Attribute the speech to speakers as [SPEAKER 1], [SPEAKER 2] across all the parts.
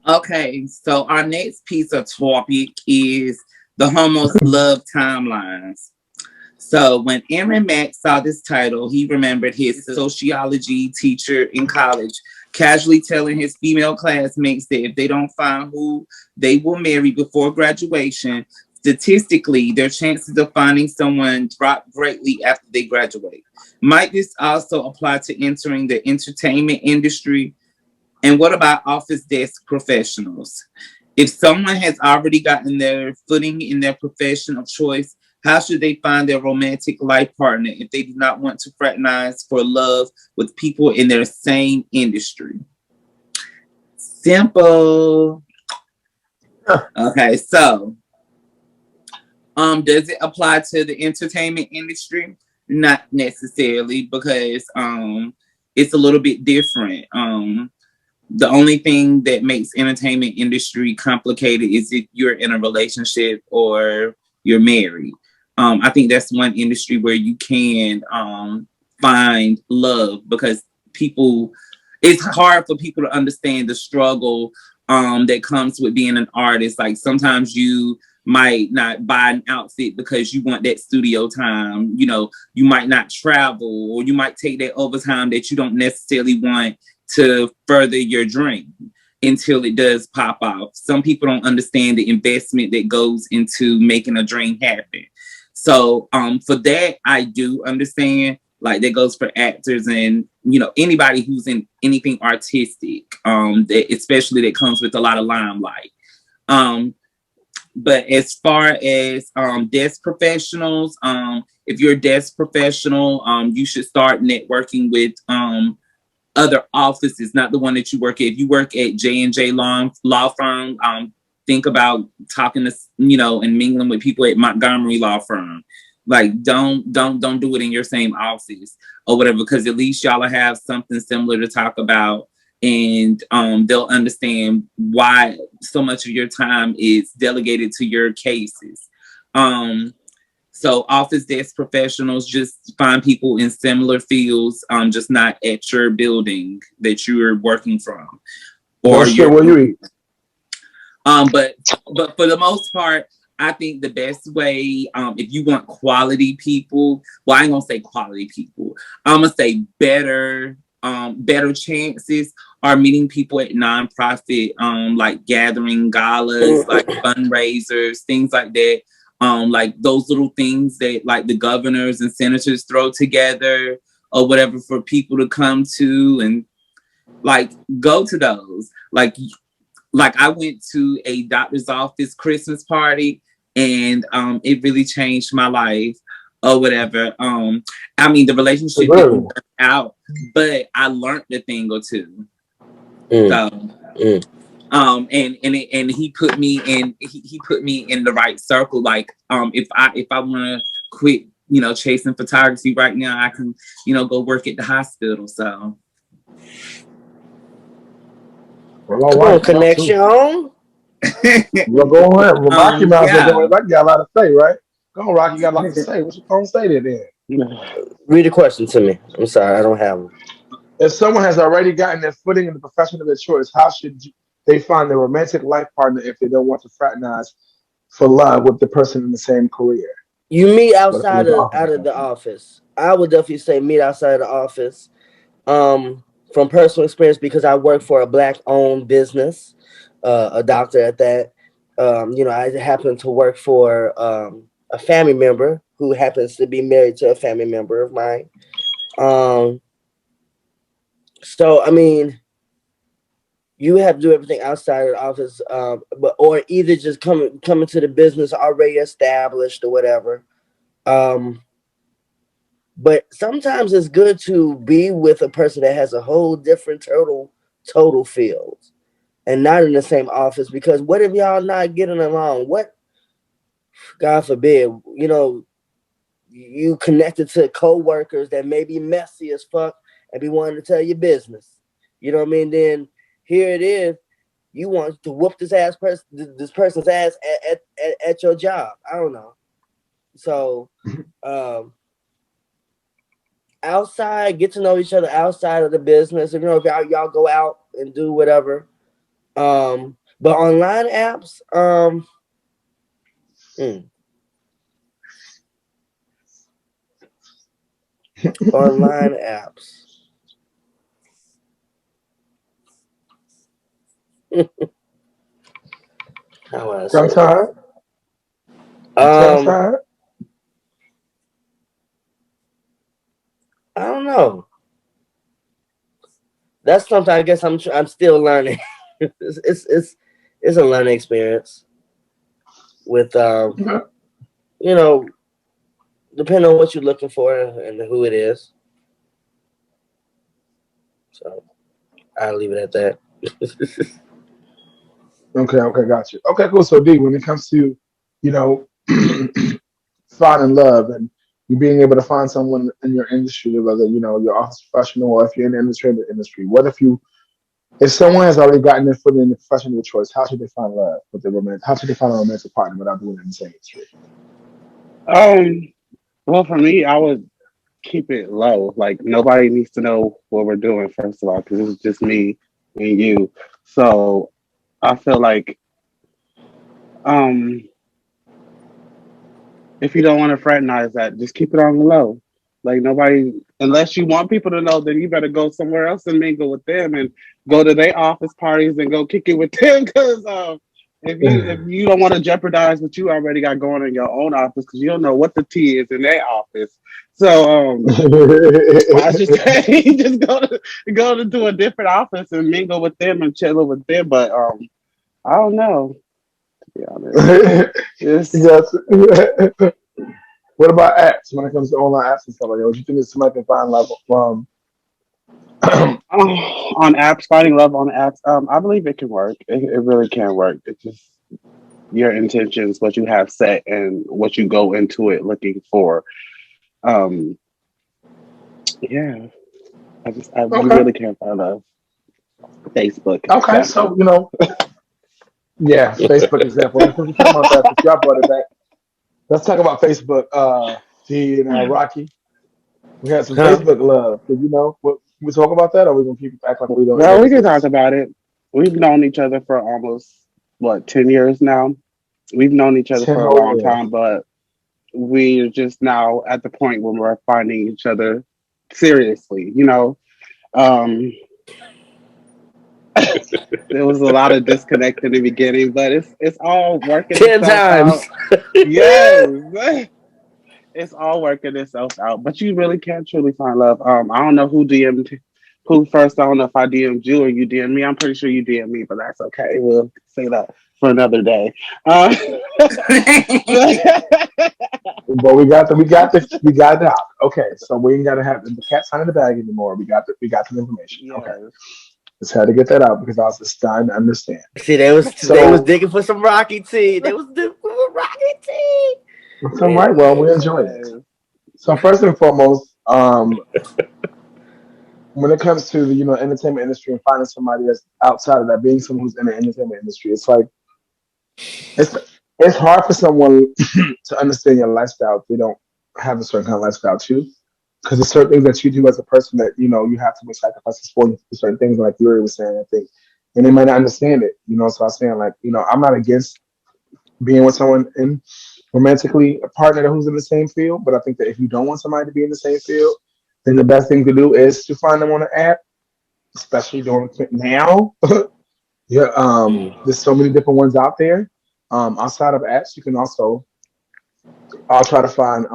[SPEAKER 1] Okay, so our next piece of topic is the homo's love timelines. So when Aaron Mack saw this title, he remembered his sociology teacher in college casually telling his female classmates that if they don't find who they will marry before graduation, statistically, their chances of finding someone drop greatly after they graduate. Might this also apply to entering the entertainment industry? And what about office desk professionals? If someone has already gotten their footing in their profession of choice, how should they find their romantic life partner if they do not want to fraternize for love with people in their same industry? Simple. Okay, so does it apply to the entertainment industry? Not necessarily, because it's a little bit different. The only thing that makes entertainment industry complicated is if you're in a relationship or you're married. I think that's one industry where you can find love, because people, it's hard for people to understand the struggle that comes with being an artist. Like sometimes you might not buy an outfit because you want that studio time. You know, you might not travel, or you might take that overtime that you don't necessarily want to further your dream until it does pop off. Some people don't understand the investment that goes into making a dream happen. So for that, I do understand. Like that goes for actors and anybody who's in anything artistic, that especially that comes with a lot of limelight. Um, but as far as desk professionals, if you're a desk professional, you should start networking with other offices, not the one that you work at. If you work at J&J law firm, think about talking to and mingling with people at Montgomery law firm. Like don't do it in your same office or whatever, because at least y'all will have something similar to talk about, and they'll understand why so much of your time is delegated to your cases. So office desk professionals, just find people in similar fields, just not at your building that you're working from,
[SPEAKER 2] No
[SPEAKER 1] or
[SPEAKER 2] shit,
[SPEAKER 1] your
[SPEAKER 2] what you eat?
[SPEAKER 1] but for the most part, I think the best way, if you want quality people, well, I ain't gonna say quality people, I'm gonna say better chances are meeting people at nonprofit, like gathering galas, like fundraisers, things like that. Like those little things that like the governors and senators throw together or whatever for people to come to, and like go to those. Like I went to a doctor's office Christmas party, and it really changed my life or whatever. I mean, the relationship didn't
[SPEAKER 2] Really?
[SPEAKER 1] work out, but I learned a thing or two.
[SPEAKER 2] Mm,
[SPEAKER 1] So
[SPEAKER 2] mm.
[SPEAKER 1] and he put me in, he put me in the right circle. Like if I want to quit chasing photography right now, I can go work at the hospital. So
[SPEAKER 2] Well, my
[SPEAKER 3] Come
[SPEAKER 2] wife
[SPEAKER 3] on,
[SPEAKER 2] talk too.
[SPEAKER 3] connection.
[SPEAKER 2] Well, go ahead. Well, Rocky might as well go
[SPEAKER 1] yeah.
[SPEAKER 2] ahead. Rocky got a lot to say, right? Go on, Rocky. You got a lot to say. What you gonna say there then?
[SPEAKER 3] Read the question to me. I'm sorry, I don't have them.
[SPEAKER 2] If someone has already gotten their footing in the profession of their choice, how should they find their romantic life partner if they don't want to fraternize for love with the person in the same career?
[SPEAKER 3] You meet
[SPEAKER 2] What if it
[SPEAKER 3] outside
[SPEAKER 2] was the
[SPEAKER 3] of
[SPEAKER 2] office
[SPEAKER 3] out
[SPEAKER 2] or
[SPEAKER 3] of the
[SPEAKER 2] something?
[SPEAKER 3] office. I would definitely say meet outside the office. From personal experience, because I work for a black owned business, a doctor at that. I happen to work for a family member who happens to be married to a family member of mine. Um, so I mean, you have to do everything outside of the office, but or either just coming to the business already established or whatever. Um, but sometimes it's good to be with a person that has a whole different total field and not in the same office, because what if y'all not getting along? What, God forbid, you connected to co-workers that may be messy as fuck and be wanting to tell your business. You know what I mean? Then here it is, you want to whoop this person's ass at your job. I don't know. So um, outside, get to know each other outside of the business. If y'all go out and do whatever, But online apps, hmm, online apps. How would I
[SPEAKER 2] Tongue
[SPEAKER 3] say this?
[SPEAKER 2] tied. You tongue
[SPEAKER 3] Um,
[SPEAKER 2] tied.
[SPEAKER 3] I don't know. That's something I guess I'm still learning. It's a learning experience with
[SPEAKER 2] Okay.
[SPEAKER 3] you know, depending on what you're looking for and who it is. So I'll leave it at that.
[SPEAKER 2] Okay. Okay. Got you. Okay. Cool. So D, when it comes to, you know, finding love and you being able to find someone in your industry, whether you're office professional or if you're in the entertainment industry, what if someone has already gotten their foot in the profession of their choice, how should they find love with their romance? How should they find a romantic partner without doing it in the same industry?
[SPEAKER 4] Um, well, for me, I would keep it low. Like nobody needs to know what we're doing first of all, because it's just me and you. So I feel like um, if you don't want to fraternize that, just keep it on the low. Like nobody, unless you want people to know, then you better go somewhere else and mingle with them and go to their office parties and go kick it with them. Because if you don't want to jeopardize what you already got going in your own office, because you don't know what the tea is in their office. So I should say just go to a different office and mingle with them and chill with them. But I don't know, to be honest. Just
[SPEAKER 2] Yes. What about apps when it comes to online apps and stuff like that? What do you think is somebody can find love from?
[SPEAKER 4] on apps, finding love on apps. I believe it can work. It really can work. It's just your intentions, what you have set, and what you go into it looking for. Um, yeah, you
[SPEAKER 2] Okay.
[SPEAKER 4] really can't find a Facebook
[SPEAKER 2] Okay. So
[SPEAKER 4] example.
[SPEAKER 2] yeah, Facebook example. And since we're talking about that, since y'all brought it back, let's talk about Facebook. T and Rocky, we had some
[SPEAKER 3] Huh?
[SPEAKER 2] Facebook love. Did you know? What we talk about that, or we gonna keep act like we don't? It
[SPEAKER 4] Well,
[SPEAKER 2] don't
[SPEAKER 4] we can talk
[SPEAKER 2] exist.
[SPEAKER 4] about it. We've known each other for almost what 10 years now. We've known each other
[SPEAKER 2] 10
[SPEAKER 4] for a
[SPEAKER 2] whole
[SPEAKER 4] long
[SPEAKER 2] years.
[SPEAKER 4] time, but we're just now at the point when we're finding each other seriously. Um, there was a lot of disconnect in the beginning, but it's all working
[SPEAKER 3] Ten
[SPEAKER 4] itself
[SPEAKER 3] times.
[SPEAKER 4] out. Yes, it's all working itself out. But you really can't truly find love. I don't know who DM'd who first. I don't know if I DM'd you or you DM'd me. I'm pretty sure you DM'd me, but that's okay. We'll say that for another day. Uh,
[SPEAKER 2] But we got it out. Okay, so we ain't gotta have the cat's not in the bag anymore. We got the information. Okay,
[SPEAKER 4] yes.
[SPEAKER 2] just had to get that out because I was just starting to understand.
[SPEAKER 3] See, they was
[SPEAKER 2] So,
[SPEAKER 3] digging for some Rocky tea. They was digging for Rocky tea.
[SPEAKER 2] it's all
[SPEAKER 3] Yeah.
[SPEAKER 2] right. Well, we enjoyed it.
[SPEAKER 4] Yes.
[SPEAKER 2] So first and foremost, when it comes to the entertainment industry and finding somebody that's outside of that, being someone who's in the entertainment industry, it's like it's it's hard for someone to understand your lifestyle if they don't have a certain kind of lifestyle too. Because there's certain things that you do as a person that you have to make sacrifices for certain things, like Yuri was saying, I think, and they might not understand it. So I was saying, like, I'm not against being with someone in romantically a partner who's in the same field, but I think that if you don't want somebody to be in the same field, then the best thing to do is to find them on an app, especially during now. Yeah,
[SPEAKER 3] Mm.
[SPEAKER 2] there's so many different ones out there. Outside of apps, you can also I'll try to find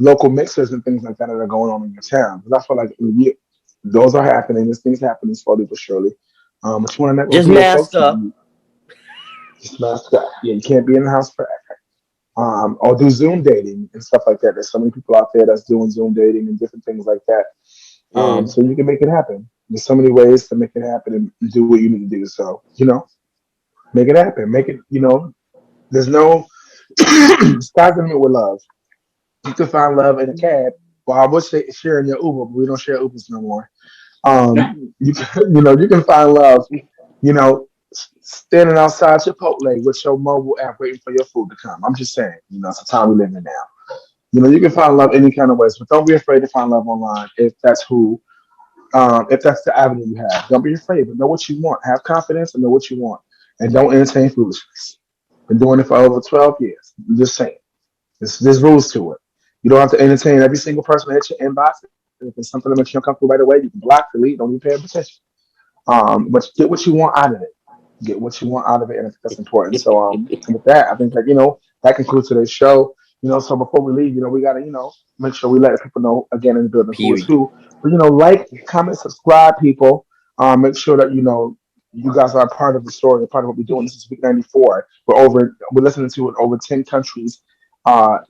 [SPEAKER 2] local mixers and things like that that are going on in your town. Because I feel like those are happening. This thing's happening slowly but surely. But you want to network
[SPEAKER 3] Just
[SPEAKER 2] with your
[SPEAKER 3] mask
[SPEAKER 2] folks,
[SPEAKER 3] up.
[SPEAKER 2] man. Just mask up. Yeah, you can't be in the house forever. Or do Zoom dating and stuff like that. There's so many people out there that's doing Zoom dating and different things like that.
[SPEAKER 3] Mm.
[SPEAKER 2] So you can make it happen. There's so many ways to make it happen and do what you need to do. So make it happen. Make it. There's no sky's the limit with love. You can find love in a cab. Well, I would say sharing your Uber, but we don't share Ubers no more. You can, you can find love, standing outside Chipotle with your mobile app waiting for your food to come. I'm just saying, it's the time we live in now. You can find love any kind of ways, but don't be afraid to find love online if that's who, if that's the avenue you have. Don't be afraid, but know what you want. Have confidence and know what you want, and don't entertain foolishness. Been doing it for over 12 years. I'm just saying. There's rules to it. You don't have to entertain every single person that hits your inbox. If it's something that makes you uncomfortable right away, you can block, delete, don't even pay attention. But get what you want out of it. Get what you want out of it, and I think that's important. So, with that, I think that that concludes today's show. So before we leave, we gotta make sure we let people know again in the building who is
[SPEAKER 3] Period.
[SPEAKER 2] who. But like, comment, subscribe, people. Make sure that you guys are a part of the story, a part of what we're doing. This is week 94. We're listening to it over 10 countries.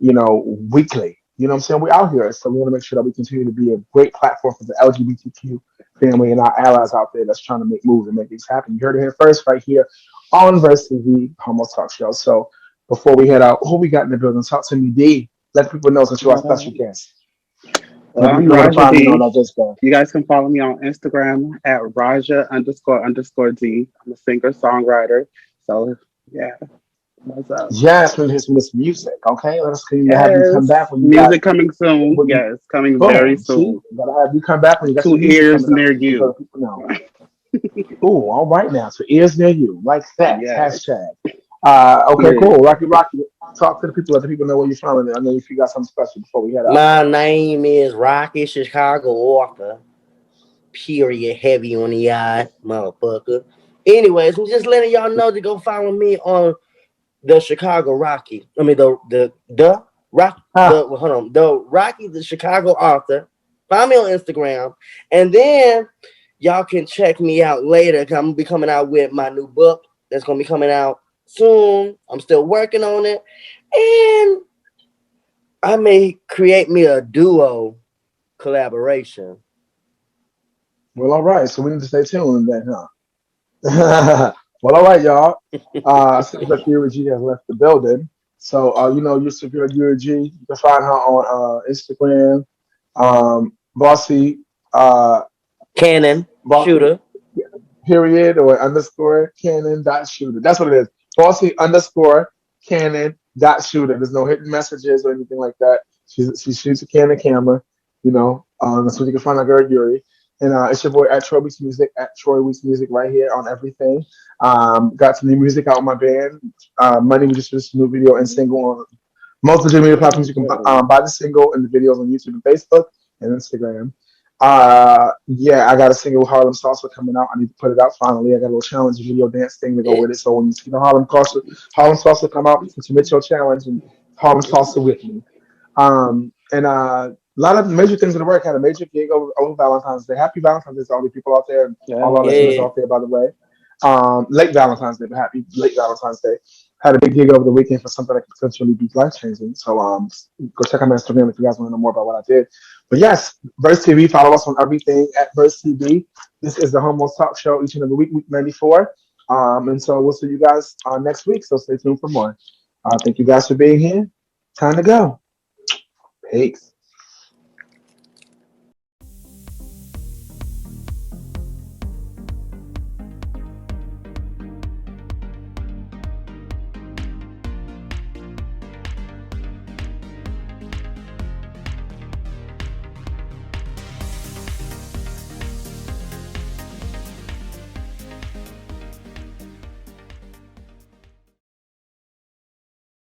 [SPEAKER 2] Weekly. You know what I'm saying? We're out here, so we want to make sure that we continue to be a great platform for the LGBTQ family and our allies out there that's trying to make moves and make things happen. You heard it here first, right here on Verse TV Homo Talk Show. So before we head out, who we got in the building? Talk to me, D. Let people know since you are special guest.
[SPEAKER 4] Well,
[SPEAKER 2] Let
[SPEAKER 4] I'm
[SPEAKER 2] people know where to
[SPEAKER 4] Raja
[SPEAKER 2] find me on
[SPEAKER 4] D.
[SPEAKER 2] that just go.
[SPEAKER 4] You guys can follow me on Instagram at Raja__D. I'm a singer songwriter. So yeah, what's up?
[SPEAKER 2] Yes, we're listening to this music. Okay, let us have you come
[SPEAKER 4] Yes,
[SPEAKER 2] back when you got
[SPEAKER 4] music coming soon.
[SPEAKER 2] when you
[SPEAKER 4] Yes, coming very
[SPEAKER 2] boom. See,
[SPEAKER 4] soon.
[SPEAKER 2] gotta have you come back when you got
[SPEAKER 4] To
[SPEAKER 2] some music
[SPEAKER 4] ears
[SPEAKER 2] coming out.
[SPEAKER 4] near
[SPEAKER 2] So
[SPEAKER 4] you.
[SPEAKER 2] that people know. Ooh, all right now. So ears near you. Like that.
[SPEAKER 4] Yes.
[SPEAKER 2] Hashtag. Okay, cool.
[SPEAKER 4] Period.
[SPEAKER 2] Rocky. Talk to the people. Let the people know where you're from. And I know if you got something special before we head out.
[SPEAKER 3] My name is Rocky Chicago Author. Period. Heavy on the eye, motherfucker. Anyways, I'm just letting y'all know to go follow me on the Chicago Rocky. I mean the Rock
[SPEAKER 2] Ah,
[SPEAKER 3] the well, hold on the Rocky the Chicago Author. Find me on Instagram, and then y'all can check me out later. Cause I'm gonna be coming out with my new book that's gonna be coming out soon. I'm still working on it, and I may create me a duo collaboration.
[SPEAKER 2] well, all right. So we need to stay tuned then, huh? Well, all right, y'all. Seems like Yuri G has left the building. So, your superior Yuri G, you can find her on Instagram. Bossy, uh,
[SPEAKER 3] Cannon
[SPEAKER 2] Bossy
[SPEAKER 3] shooter.
[SPEAKER 2] period or underscore cannon dot shooter. That's what it is. Bossy underscore cannon dot shooter. There's no hidden messages or anything like that. She shoots a Canon camera. That's what you can find out girl Yuri. And it's your boy at Troy Weeks Music at Troy Weeks Music right here on everything. Got some new music out with my band. Money we just released a new video and single on most of the media platforms. You can buy the single and the videos on YouTube and Facebook and Instagram. Yeah, I got a single with Harlem Salsa coming out. I need to put it out finally. I got a little challenge video dance thing to go
[SPEAKER 3] Yeah,
[SPEAKER 2] with it. So when you see the Harlem Salsa come out, submit your challenge and Harlem Salsa with me. And a lot of major things in the work. Had a major gig over Valentine's Day. Happy Valentine's Day to all the people out there, and all our listeners
[SPEAKER 4] Yes.
[SPEAKER 3] yeah.
[SPEAKER 2] out there, by the way. Late Valentine's Day, but happy late Valentine's Day. Had a big gig over the weekend for something that could potentially be life changing. So go check out my Instagram if you guys want to know more about what I did. But yes, Verse TV, follow us on everything at Verse TV. This is the Homo Talk Show each and every week, week 94. And so we'll see you guys next week. So stay tuned for more. Thank you guys for being here. Time to go. Peace.